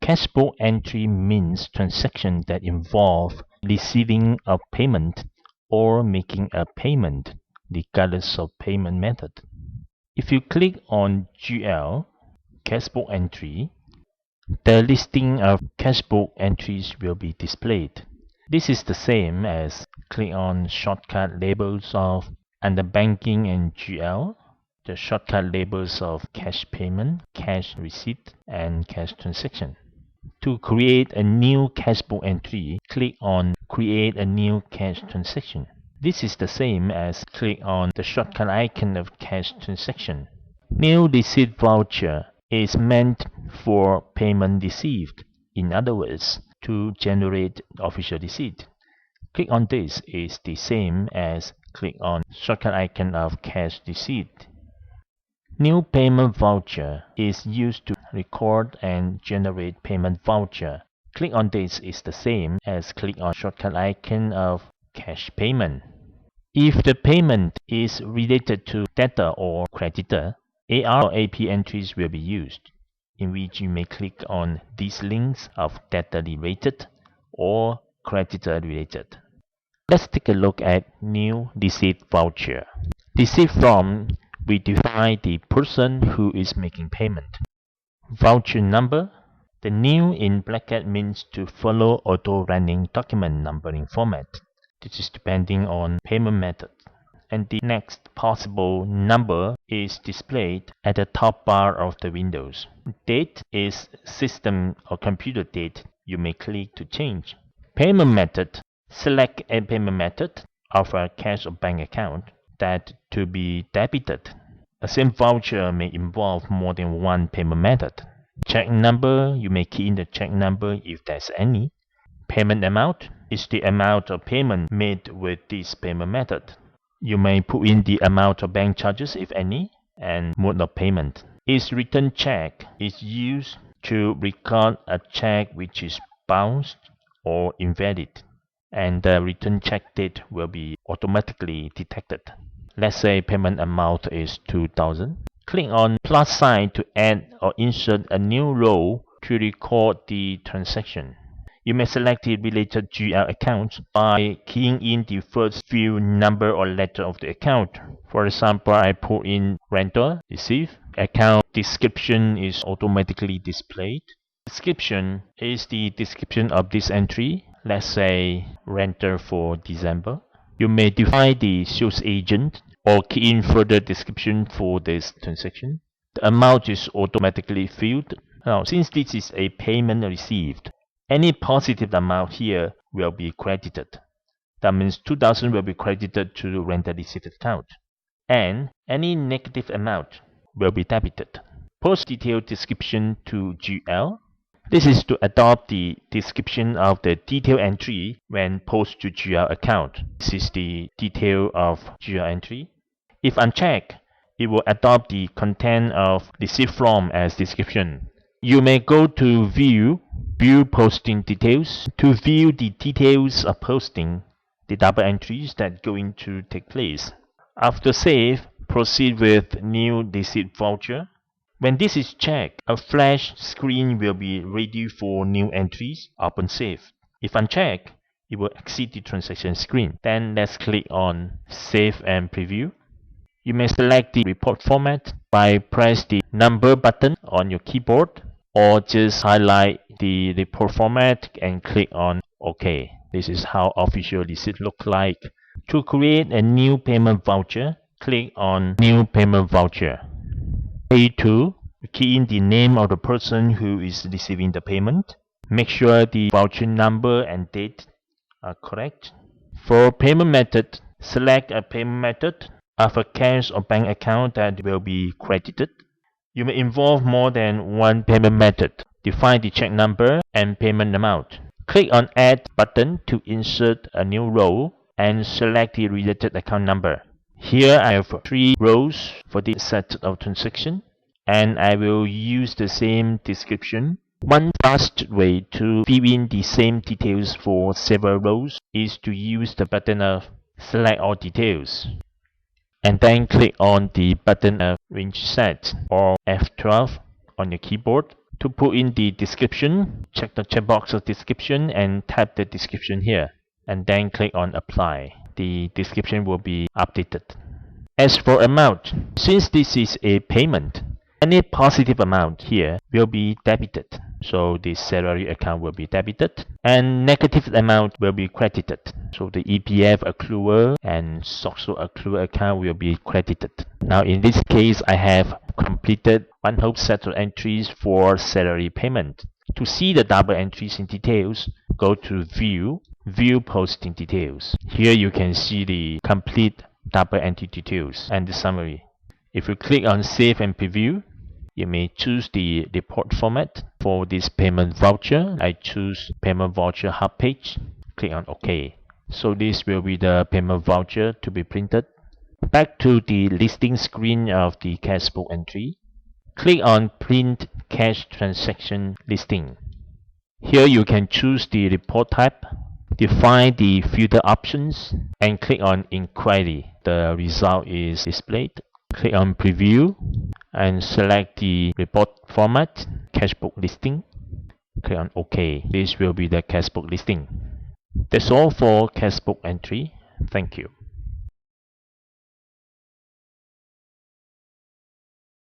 Cashbook entry means transactions that involve receiving a payment or making a payment, regardless of payment method. If you click on GL, Cashbook entry, the listing of cashbook entries will be displayed. This is the same as click on shortcut labels of under banking and GL, the shortcut labels of cash payment, cash receipt, and cash transaction. To create a new cashbook entry, click on create a new cash transaction. This is the same as click on the shortcut icon of cash transaction. New receipt voucher is meant for payment received. In other words, to generate official receipt. Click on this is the same as click on shortcut icon of cash receipt. New payment voucher is used to record and generate payment voucher. Click on this is the same as click on shortcut icon of cash payment. If the payment is related to debtor or creditor, AR or AP entries will be used, in which you may click on these links of debtor related or creditor related. Let's take a look at new receipt voucher. Receipt form, we define the person who is making payment. Voucher number, the new in bracket means to follow auto-running document numbering format. This is depending on payment method. And the next possible number is displayed at the top bar of the windows. Date is system or computer date. You may click to change. Payment method, select a payment method of a cash or bank account that to be debited. A same voucher may involve more than one payment method. Check number, you may key in the check number if there's any. Payment amount is the amount of payment made with this payment method. You may put in the amount of bank charges if any, and mode of payment. Is return check is used to record a check which is bounced or invalid, and the return check date will be automatically detected. Let's say payment amount is 2,000. Click on plus sign to add or insert a new row to record the transaction. You may select the related GL account by keying in the first few number or letter of the account. For example, I put in rental, receive. Account description is automatically displayed. Description is the description of this entry. Let's say renter for December. You may define the sales agent or key in further description for this transaction. The amount is automatically filled. Now, since this is a payment received, any positive amount here will be credited. That means 2,000 will be credited to the rental receipt account. And any negative amount will be debited. Post detailed description to GL. This is to adopt the description of the detail entry when post to GL account. This is the detail of GL entry. If unchecked, it will adopt the content of receipt form as description. You may go to View Posting Details to view the details of posting, the double entries that going to take place. After save, proceed with new receipt voucher. When this is checked, a flash screen will be ready for new entries upon save. If unchecked, it will exit the transaction screen. Then let's click on Save and Preview. You may select the report format by press the number button on your keyboard, or just highlight the report format and click on OK. This is how official receipt look like. To create a new payment voucher, click on New Payment Voucher. A2, key in the name of the person who is receiving the payment. Make sure the voucher number and date are correct. For payment method, select a payment method of a cash or bank account that will be credited. You may involve more than one payment method. Define the check number and payment amount. Click on Add button to insert a new row and select the related account number. Here I have 3 rows for this set of transaction, and I will use the same description. One fast way to fill in the same details for several rows is to use the button of Select All Details, and then click on the button of Range Set or F12 on your keyboard To put in the description, check the checkbox of description and type the description here, and then click on apply. The description will be updated. As for amount, since this is a payment, any positive amount here will be debited. So the salary account will be debited and negative amount will be credited. So the EPF accrual and social accrual account will be credited. Now in this case, I have completed one whole set of entries for salary payment. To see the double entries in details, go to View, View Posting Details. Here you can see the complete double entry details and the summary. If you click on Save and Preview, you may choose the report format. For this payment voucher, I choose payment voucher hub page. Click on OK. So this will be the payment voucher to be printed. Back to the listing screen of the cash book entry. Click on Print Cash Transaction Listing. Here you can choose the report type, define the filter options, and click on Inquiry. The result is displayed. Click on Preview and select the report format, cash book listing. Click on OK. This will be the cash book listing. That's all for cash book entry. Thank you.